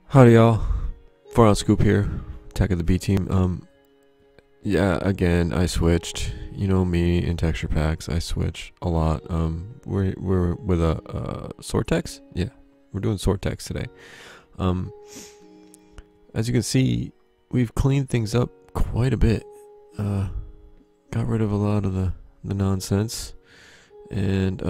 Howdy y'all, 4 ounce scoop here, Tech of the B team. Yeah, again, I switched. You know me in texture packs, I switch a lot. We're with a Sortex? Yeah, we're doing Sortex today. As you can see, we've cleaned things up quite a bit. Got rid of a lot of the nonsense. And,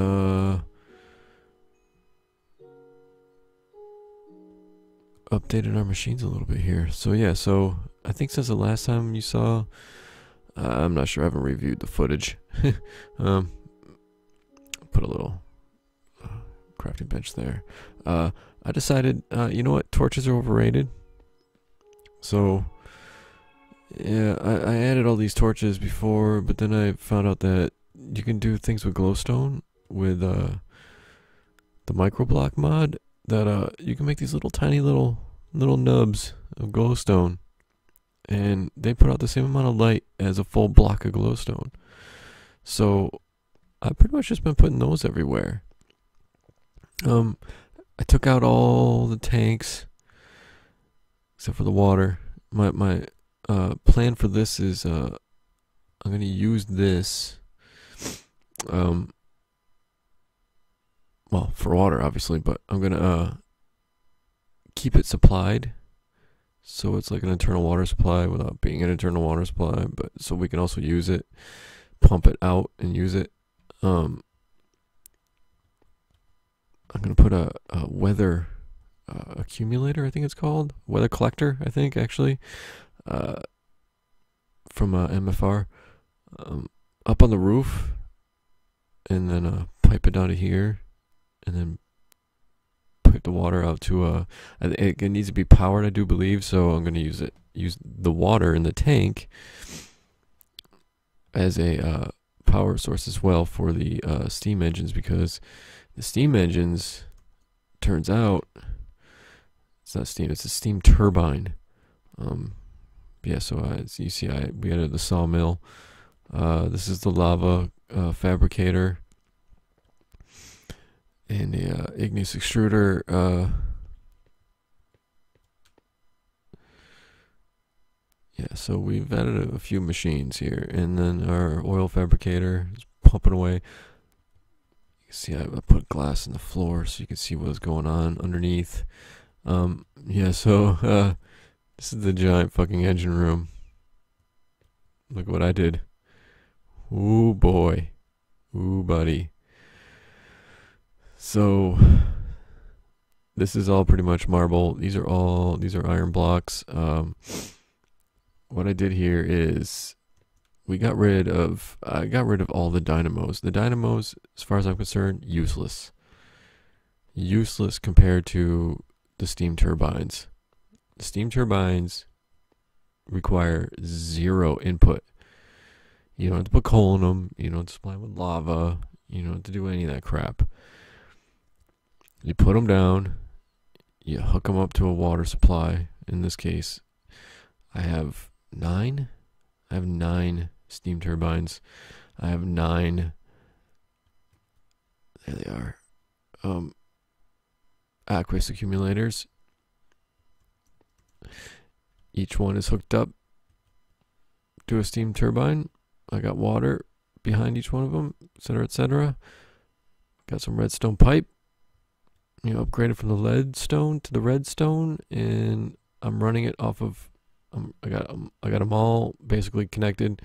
updated our machines a little bit here. So yeah, so I think since the last time you saw, I'm not sure, I haven't reviewed the footage. Put a little crafting bench there. I decided, you know what, torches are overrated. So yeah, I added all these torches before, but then I found out that you can do things with glowstone with the microblock mod, that you can make these little tiny little nubs of glowstone, and they put out the same amount of light as a full block of glowstone. So I've pretty much just been putting those everywhere. I took out all the tanks except for the water. My plan for this is I'm gonna use this well, for water obviously, but I'm gonna keep it supplied, so it's like an internal water supply without being an internal water supply, but so we can also use it, pump it out and use it. I'm gonna put a weather accumulator, I think it's called, weather collector, I think actually, from MFR, up on the roof, and then pipe it down to here, and then pipe the water out to it needs to be powered, I do believe, so I'm gonna use the water in the tank as a power source as well for the steam engines, because the steam engines, turns out, it's not steam, it's a steam turbine. Yeah, so as you see, we added the sawmill. This is the lava fabricator, and the igneous extruder. Yeah, so we've added a few machines here, and then our oil fabricator is pumping away. You can see I put glass in the floor so you can see what's going on underneath. Yeah, so this is the giant fucking engine room. Look what I did. Ooh boy. Ooh buddy. So this is all pretty much marble. These are iron blocks. What I did here is I got rid of all the dynamos. The dynamos, as far as I'm concerned, useless. Useless compared to the steam turbines. The steam turbines require zero input. You don't have to put coal in them. You don't have to supply them with lava. You don't have to do any of that crap. You put them down. You hook them up to a water supply. In this case, I have 9. I have 9 steam turbines. I have 9. There they are. Aqueous accumulators. Each one is hooked up to a steam turbine. I got water behind each one of them, etc., etc. Got some redstone pipe. You know, upgraded from the leadstone to the redstone, and I'm running it off of. I got them all basically connected.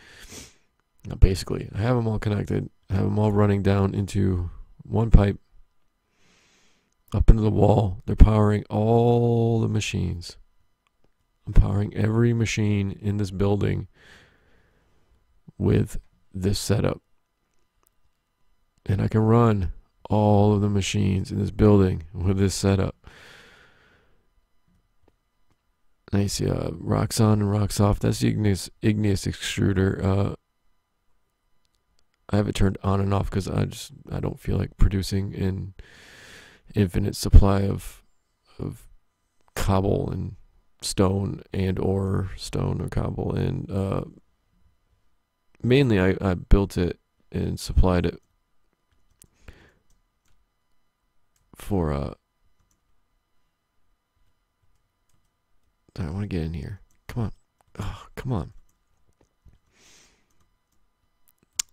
Not basically, I have them all connected. I have them all running down into one pipe, up into the wall. They're powering all the machines. I'm powering every machine in this building with this setup, and I can run all of the machines in this building with this setup. Now you see rocks on and rocks off. That's the igneous extruder. I have it turned on and off because I don't feel like producing an infinite supply of cobble and stone, and or stone or cobble, and mainly I built it and supplied it for want to get in here. Come on. Oh, come on.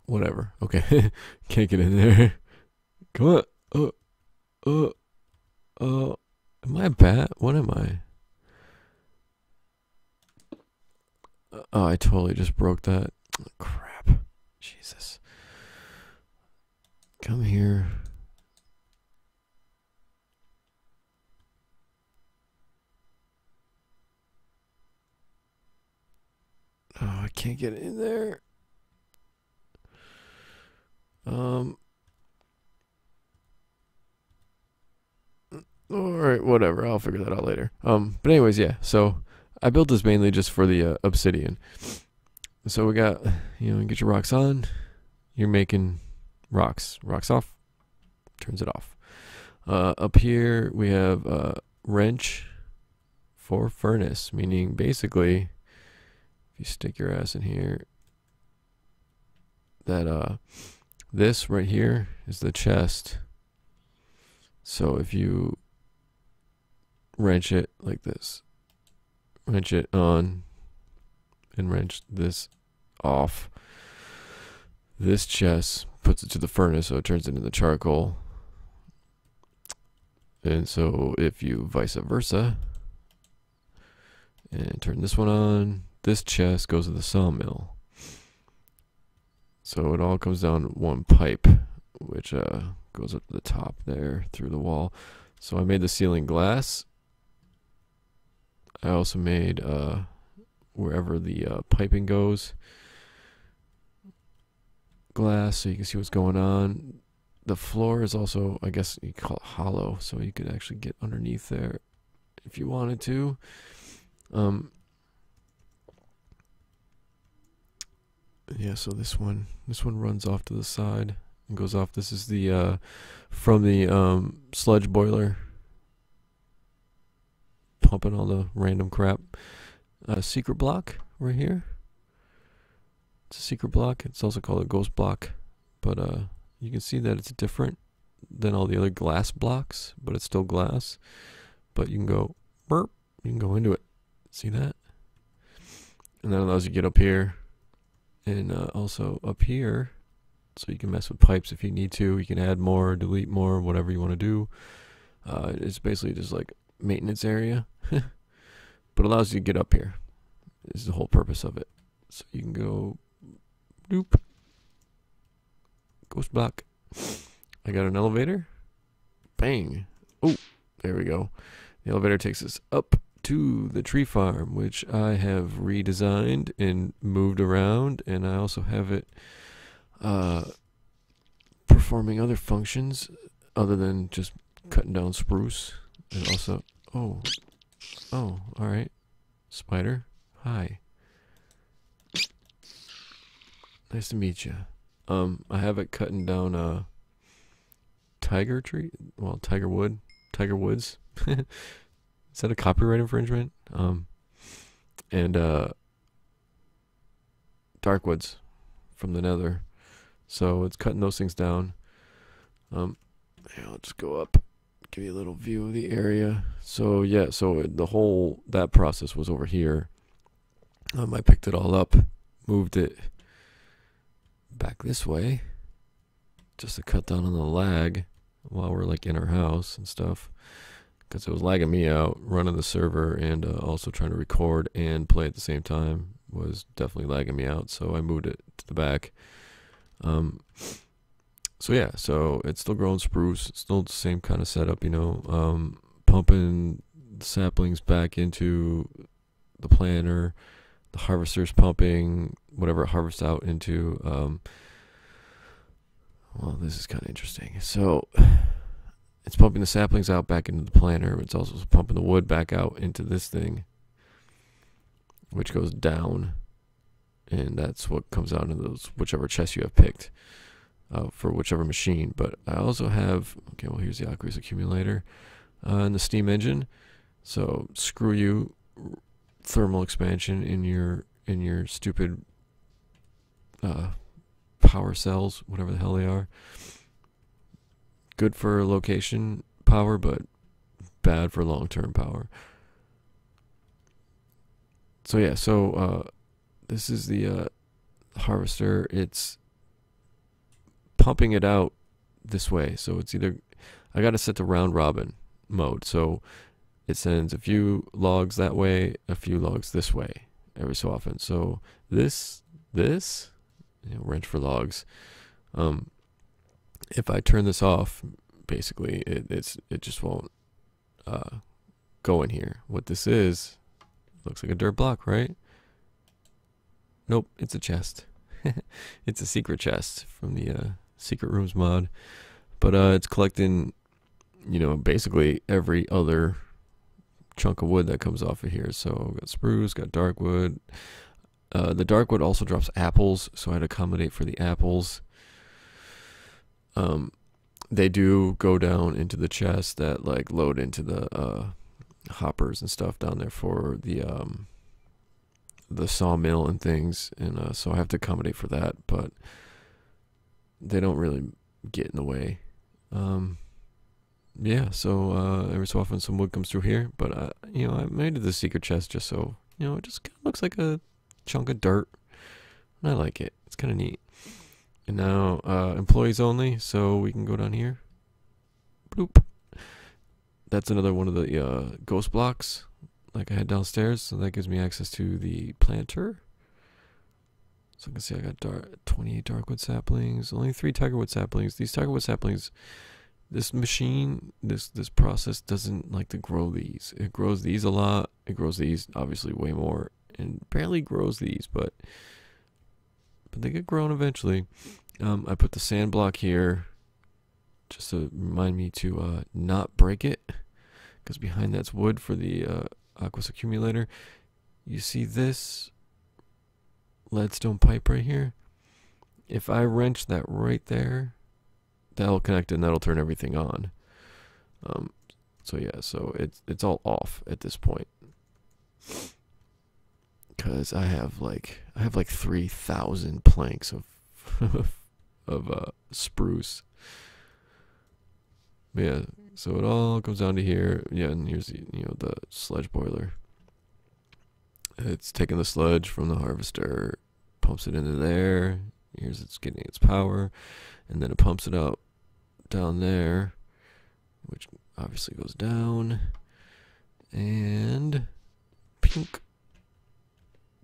Whatever. Okay. Can't get in there. Come on. Am I a bat? What am I? Oh, I totally just broke that. Oh, crap. Jesus. Come here. Oh, I can't get in there. Alright, whatever. I'll figure that out later. But anyways, yeah. So I built this mainly just for the Obsidian. So we got, you get your rocks on. You're making rocks. Rocks off. Turns it off. Up here we have wrench for furnace, meaning basically, if you stick your ass in here, that this right here is the chest. So if you wrench it like this, wrench it on, and wrench this off, this chest puts it to the furnace, so it turns it into charcoal. And so if you vice versa and turn this one on, this chest goes to the sawmill. So it all comes down one pipe, which goes up to the top there through the wall. So I made the ceiling glass. I also made wherever the piping goes glass, so you can see what's going on. The floor is also, I guess you call it hollow, so you could actually get underneath there if you wanted to. Yeah, so this one runs off to the side and goes off. This is the from the sludge boiler, pumping all the random crap. Secret block right here. It's a secret block. It's also called a ghost block, but you can see that it's different than all the other glass blocks, but it's still glass. But you can go burp. You can go into it. See that? And that allows you to get up here. And also up here, so you can mess with pipes if you need to. You can add more, delete more, whatever you want to do. It's basically just like maintenance area, but allows you to get up here. This is the whole purpose of it. So you can go, doop, ghost block. I got an elevator. Bang. Oh, there we go. The elevator takes us up to the tree farm, which I have redesigned and moved around, and I also have it performing other functions other than just cutting down spruce. And also, oh, all right, spider, hi, nice to meet you. I have it cutting down tiger woods. Is that a copyright infringement? And dark woods from the nether. So it's cutting those things down. Here, I'll just go up, give you a little view of the area. So yeah, so that process was over here. I picked it all up, moved it back this way, just to cut down on the lag while we're like in our house and stuff. Because it was lagging me out, running the server, and also trying to record and play at the same time was definitely lagging me out. So I moved it to the back. So yeah, so it's still growing spruce. It's still the same kind of setup, pumping the saplings back into the planter. The harvester's pumping whatever it harvests out into. Well, this is kind of interesting. So it's pumping the saplings out back into the planter. It's also pumping the wood back out into this thing, which goes down, and that's what comes out of those whichever chests you have picked for whichever machine. But I also have, okay, well, here's the aqueous accumulator and the steam engine. So screw you, thermal expansion in your stupid power cells, whatever the hell they are. Good for location power, but bad for long-term power. So yeah, this is the harvester. It's pumping it out this way. So it's either, I got to set to round robin mode. So it sends a few logs that way, a few logs this way every so often. So this, wrench for logs. If I turn this off, basically it just won't go in here. What this is, looks like a dirt block, right? Nope, it's a chest. It's a secret chest from the Secret Rooms mod. But it's collecting, basically every other chunk of wood that comes off of here. So got spruce, got dark wood. The dark wood also drops apples, so I had to accommodate for the apples. They do go down into the chest that like load into the hoppers and stuff down there for the sawmill and things, and so I have to accommodate for that, but they don't really get in the way. Yeah, so every so often some wood comes through here, but I made it the secret chest just so it just kind of looks like a chunk of dirt, and I like it. It's kind of neat. And now employees only, so we can go down here. Bloop. That's another one of the ghost blocks like I had downstairs, so that gives me access to the planter. So you can see I got 28 darkwood saplings, only 3 tigerwood saplings. These tigerwood saplings, this machine, this process doesn't like to grow these. It grows these a lot. It grows these obviously way more, and barely grows these, but they get grown eventually. I put the sand block here just to remind me to not break it, because behind that's wood for the aqueous accumulator. You see this leadstone pipe right here? If I wrench that right there, that'll connect and that'll turn everything on. So yeah, so it's all off at this point, because I have like 3,000 planks of of spruce. But yeah, so it all comes down to here. Yeah, and here's the sludge boiler. It's taking the sludge from the harvester, pumps it into there. Here's it's getting its power, and then it pumps it out down there, which obviously goes down, and pink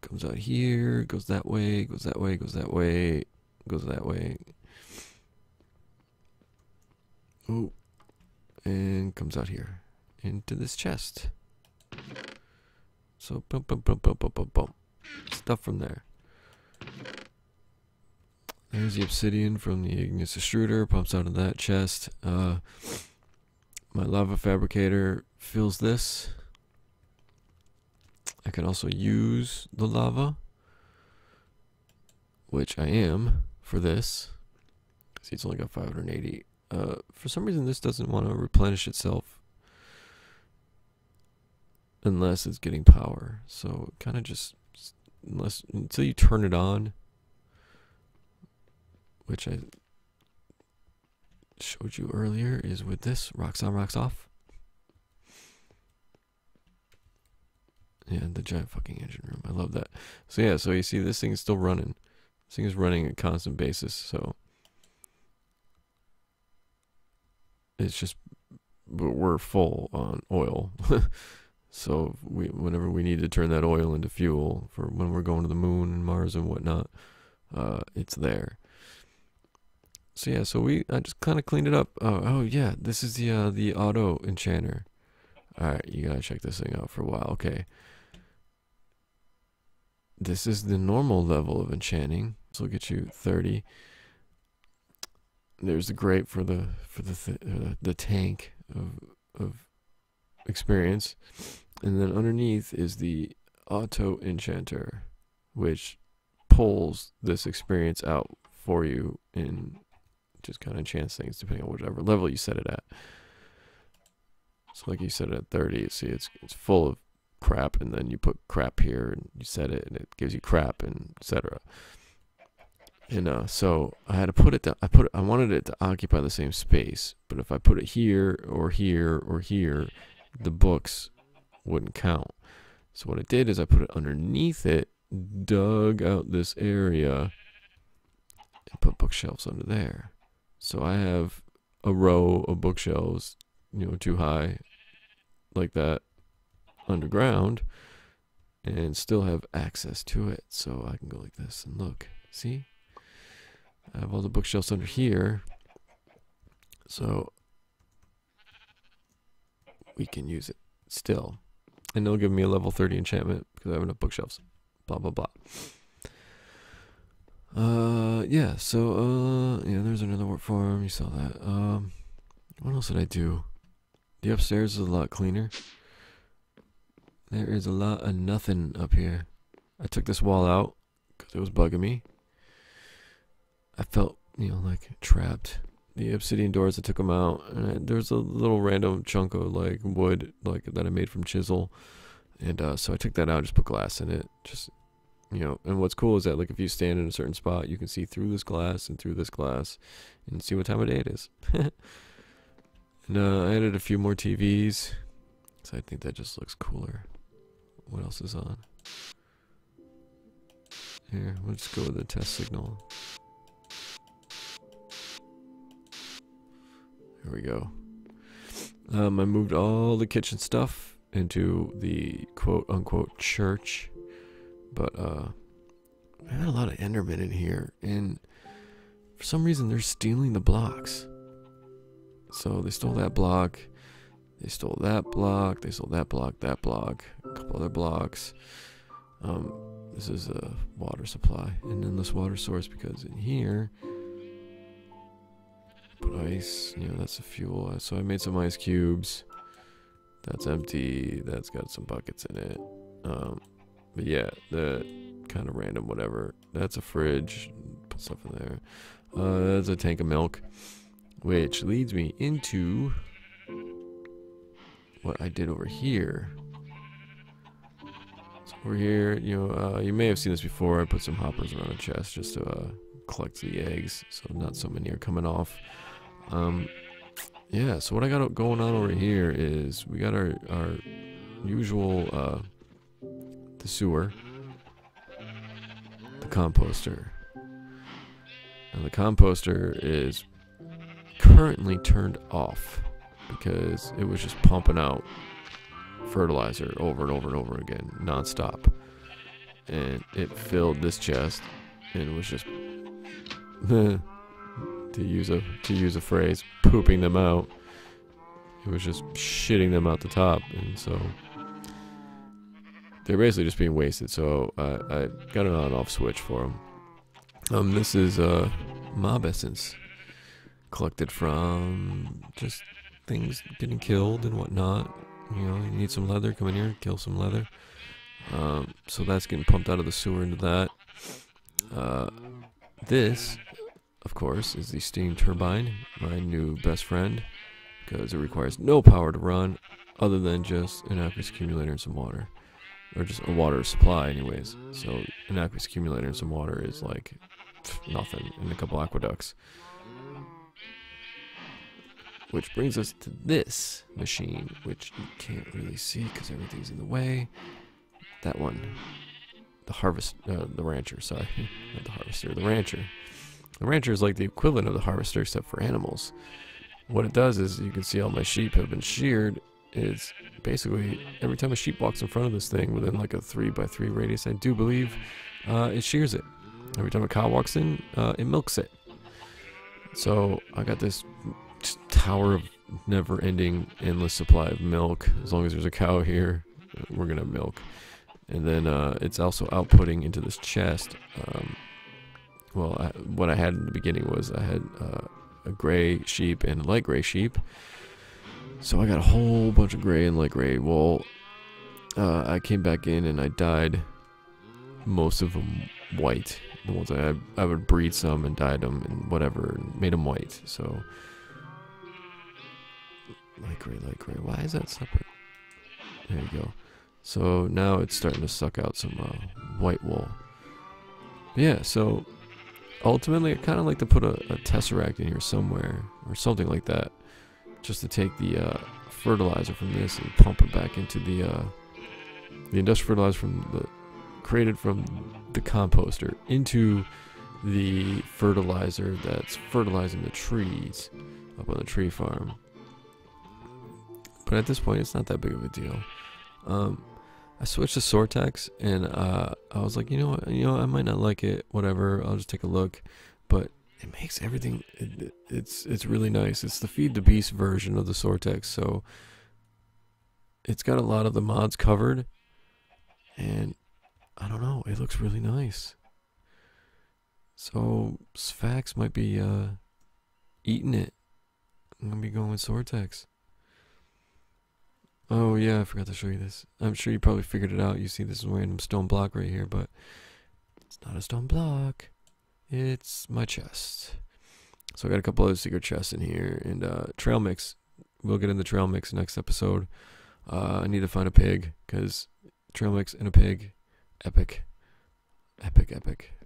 comes out here, goes that way, goes that way, goes that way, goes that way. Oh, and comes out here into this chest. So boom, boom, boom, boom, boom, boom, boom. Stuff from there. There's the obsidian from the igneous extruder, pumps out of that chest. My lava fabricator fills this. I can also use the lava, which I am for this. See, it's only got 580. For some reason, this doesn't want to replenish itself unless it's getting power. So kind of just until you turn it on, which I showed you earlier, is with this rocks on, rocks off. Yeah, the giant fucking engine room. I love that. So yeah, so you see this thing is still running. This thing is running at a constant basis. So it's just, but we're full on oil. So whenever we need to turn that oil into fuel for when we're going to the moon and Mars and whatnot, it's there. So yeah, so I just kind of cleaned it up. Oh yeah, this is the auto enchanter. All right, you gotta check this thing out for a while. Okay, this is the normal level of enchanting. This will get you 30. There's the grate for the tank of experience, and then underneath is the auto enchanter, which pulls this experience out for you and just kind of enchants things depending on whatever level you set it at. So like you set it at 30, see it's full of crap, and then you put crap here and you set it and it gives you crap, and etc. And so I had to put it I wanted it to occupy the same space, but if I put it here or here or here, the books wouldn't count. So what I did is I put it underneath it, dug out this area, and put bookshelves under there. So I have a row of bookshelves, you know, too high, like that, underground, and still have access to it. So I can go like this and look. See? I have all the bookshelves under here. So we can use it still. And they'll give me a level 30 enchantment because I have enough bookshelves. Blah, blah, blah. Yeah, so, yeah, there's another work farm. You saw that. What else did I do? The upstairs is a lot cleaner. There is a lot of nothing up here. I took this wall out because it was bugging me. I felt, you know, like trapped. The obsidian doors, I took them out, and there's a little random chunk of like wood, like that I made from chisel, and so I took that out, just put glass in it, just, you know. And what's cool is that like if you stand in a certain spot, you can see through this glass and through this glass, and see what time of day it is. And I added a few more TVs, so I think that just looks cooler. What else is on? Here, we'll just go with the test signal. Here we go. I moved all the kitchen stuff into the quote-unquote church, but I had a lot of Endermen in here, and for some reason they're stealing the blocks. So they stole that block, they stole that block, they stole that block, a couple other blocks. This is a water supply, an endless water source, because in here, put ice, you know, that's the fuel. So I made some ice cubes. That's empty. That's got some buckets in it. But yeah, the kind of random whatever. That's a fridge. Put stuff in there. That's a tank of milk, which leads me into what I did over here. So over here, you know, you may have seen this before. I put some hoppers around the chest just to collect the eggs, so not so many are coming off. Yeah, so what I got going on over here is we got our usual the sewer, the composter, and the composter is currently turned off because it was just pumping out fertilizer over and over and over again non-stop, and it filled this chest, and it was just to use a phrase, pooping them out. It was just shitting them out the top, and so they're basically just being wasted. So I got an on-off switch for them. This is mob essence collected from just things getting killed and whatnot. You know, you need some leather, come in here, kill some leather. So that's getting pumped out of the sewer into that. This, of course, is the steam turbine, my new best friend, because it requires no power to run other than just an aqueous accumulator and some water, or just a water supply anyways. So an aqueous accumulator and some water is like nothing, and a couple aqueducts. Which brings us to this machine, which you can't really see because everything's in the way. That one, the rancher, sorry, not the harvester, the rancher. The rancher is like the equivalent of the harvester except for animals. What it does is, you can see all my sheep have been sheared. It's basically every time a sheep walks in front of this thing within like a 3x3 radius, I do believe, it shears it. Every time a cow walks in, it milks it. So I got this tower of never-ending, endless supply of milk. As long as there's a cow here, we're gonna milk. And then it's also outputting into this chest. Well, what I had in the beginning was I had a gray sheep and a light gray sheep. So I got a whole bunch of gray and light gray wool. I came back in and I dyed most of them white. The ones I would breed some and dyed them and whatever, and made them white. So light gray, light gray. Why is that separate? There you go. So now it's starting to suck out some white wool. Yeah, so ultimately I kind of like to put a tesseract in here somewhere, or something like that, just to take the fertilizer from this and pump it back into the the industrial fertilizer created from the composter into the fertilizer that's fertilizing the trees up on the tree farm. But at this point, it's not that big of a deal. I switched to Sortex, and I was like, you know, I might not like it. Whatever, I'll just take a look. But it makes everything. It's really nice. It's the Feed the Beast version of the Sortex, so it's got a lot of the mods covered, and I don't know, it looks really nice. So Sfax might be eating it. I'm gonna be going with Sortex. Oh yeah, I forgot to show you this. I'm sure you probably figured it out. You see this random stone block right here, but it's not a stone block. It's my chest. So I got a couple other secret chests in here, and trail mix. We'll get into trail mix next episode. I need to find a pig, because trail mix and a pig, epic,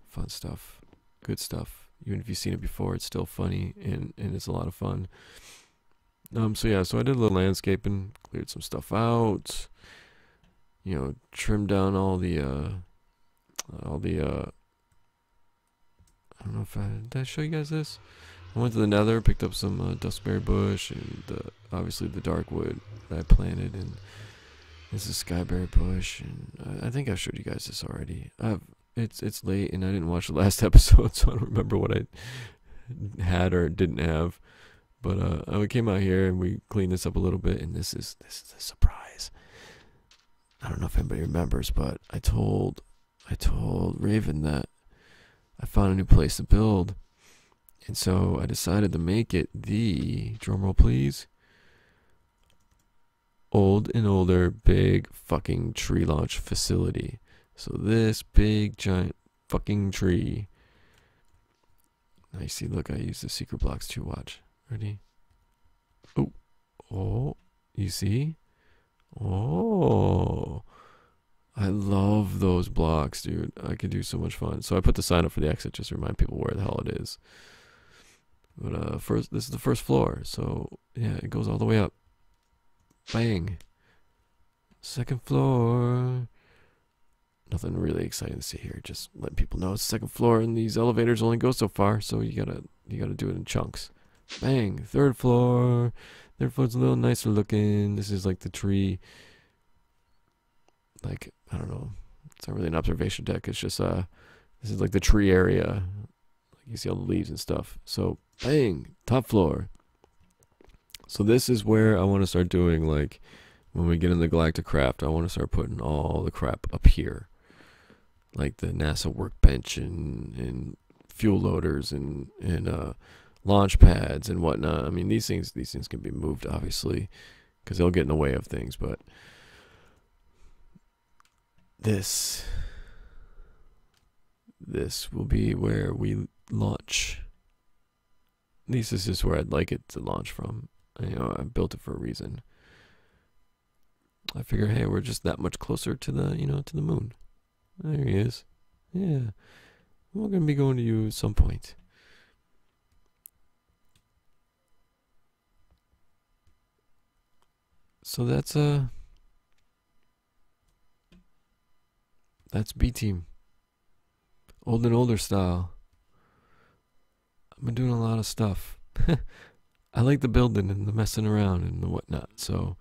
fun stuff, good stuff. Even if you've seen it before, it's still funny, and it's a lot of fun. So yeah, so I did a little landscaping, cleared some stuff out, you know, trimmed down all the I don't know if did I show you guys this? I went to the nether, picked up some duskberry bush, and obviously the dark wood that I planted, and this is skyberry bush, and I think I've showed you guys this already. It's late, and I didn't watch the last episode, so I don't remember what I had or didn't have. But I came out here and we cleaned this up a little bit, and this is a surprise. I don't know if anybody remembers, but I told Raven that I found a new place to build, and so I decided to make it the, drumroll please, old and older big fucking tree launch facility. So this big giant fucking tree. Now you see, look, I use the secret blocks too. Watch. Ready? Oh, you see? Oh, I love those blocks, dude. I could do so much fun. So I put the sign up for the exit just to remind people where the hell it is. But first, this is the first floor, so yeah, it goes all the way up. Bang. Second floor. Nothing really exciting to see here. Just letting people know it's the second floor, and these elevators only go so far, so you gotta do it in chunks. Bang. Third floor. Third floor's a little nicer looking. This is like the tree. Like, I don't know. It's not really an observation deck. It's just this is like the tree area. Like you see all the leaves and stuff. So bang. Top floor. So this is where I want to start doing, like, when we get into Galactic Craft, I want to start putting all the crap up here. Like the NASA workbench and fuel loaders and launch pads and whatnot. I mean, these things can be moved, obviously, because they'll get in the way of things, but this will be where we launch. At least this is where I'd like it to launch from. You know, I built it for a reason. I figure, hey, we're just that much closer to the, to the moon. There he is. Yeah. We're going to be going to you at some point. So that's B team. Old and older style. I've been doing a lot of stuff. I like the building and the messing around and the whatnot, so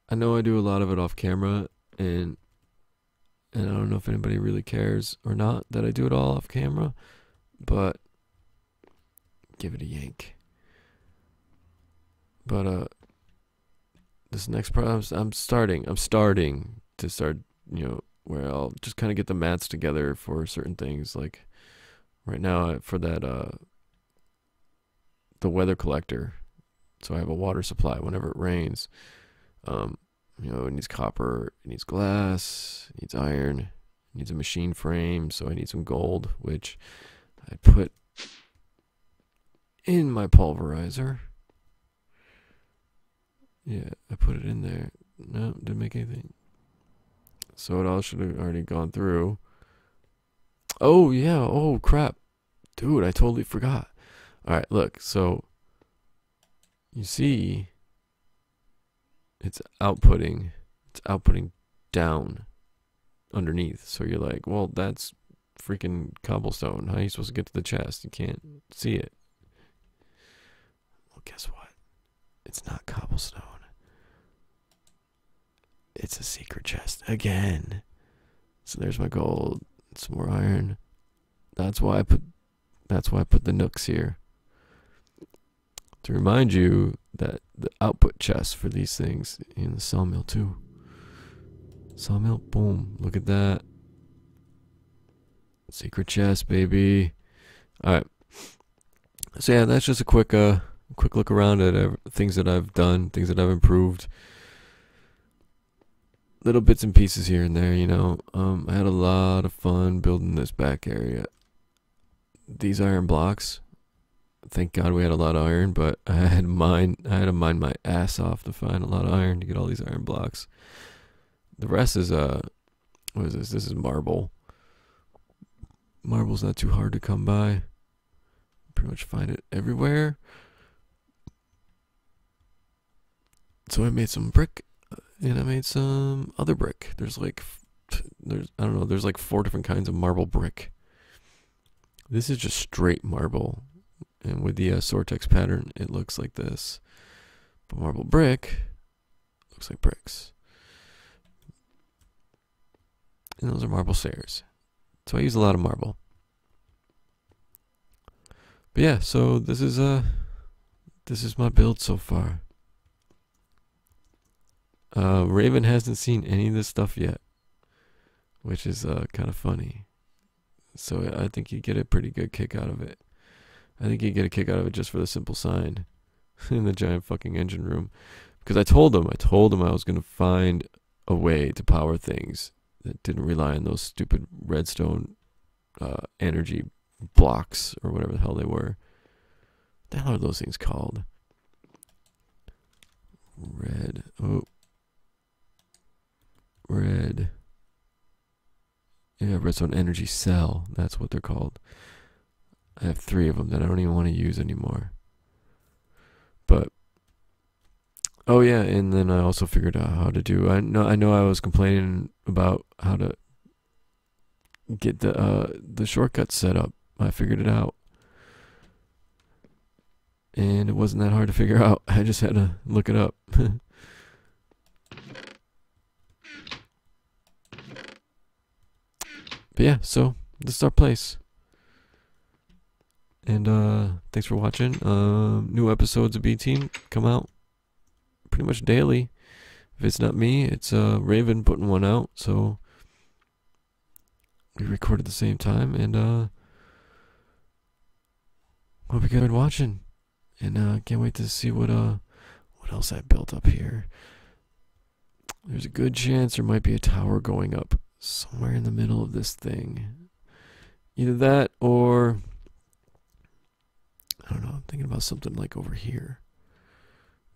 I know I do a lot of it off camera, and I don't know if anybody really cares or not that I do it all off camera, but give it a yank. But this next part, I'm starting to start, where I'll just kind of get the mats together for certain things. Like right now, for that the weather collector, so I have a water supply whenever it rains. It needs copper, it needs glass, it needs iron, it needs a machine frame, so I need some gold, which I put in my pulverizer. Yeah, I put it in there. No, didn't make anything. So it all should have already gone through. Oh, yeah, oh, crap. Dude, I totally forgot. Alright, look, so you see it's it's outputting down underneath. So you're like, well, that's freaking cobblestone. How are you supposed to get to the chest? You can't see it. Well, guess what? It's not cobblestone. It's a secret chest again. So there's my gold. Some more iron. That's why I put the nooks here. To remind you that the output chest for these things in the sawmill too. Sawmill, boom. Look at that. Secret chest, baby. Alright. So yeah, that's just a quick look around at things that I've done, things that I've improved. Little bits and pieces here and there, you know. I had a lot of fun building this back area. These iron blocks, thank God we had a lot of iron, but I had to mine my ass off to find a lot of iron to get all these iron blocks. The rest is what is this? This is marble. Marble's not too hard to come by. Pretty much find it everywhere. So I made some brick, and I made some other brick. There's like 4 different kinds of marble brick. This is just straight marble, and with the Sortex pattern, it looks like this. But marble brick looks like bricks. And those are marble stairs. So I use a lot of marble. But yeah, so this is my build so far. Raven hasn't seen any of this stuff yet, which is kind of funny. So I think you get a pretty good kick out of it. I think you get a kick out of it just for the simple sign in the giant fucking engine room. Because I told him I was going to find a way to power things that didn't rely on those stupid redstone energy blocks or whatever the hell they were. What the hell are those things called? Red. Yeah, redstone energy cell. That's what they're called. I have 3 of them that I don't even want to use anymore. But oh yeah, and then I also figured out how to do. I know I was complaining about how to get the shortcuts set up. I figured it out, and it wasn't that hard to figure out. I just had to look it up. But yeah, so this is our place. And thanks for watching. New episodes of B-Team come out pretty much daily. If it's not me, it's Raven putting one out. So we record at the same time, and hope you guys are watching. And can't wait to see what else I built up here. There's a good chance there might be a tower going up somewhere in the middle of this thing. Either that or I don't know, I'm thinking about something like over here.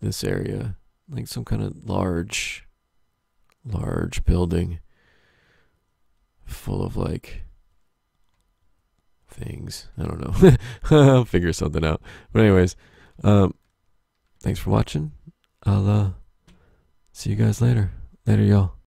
This area. Like some kind of large building full of like things. I don't know. I'll figure something out. But anyways, thanks for watching. I'll see you guys later. Later, y'all.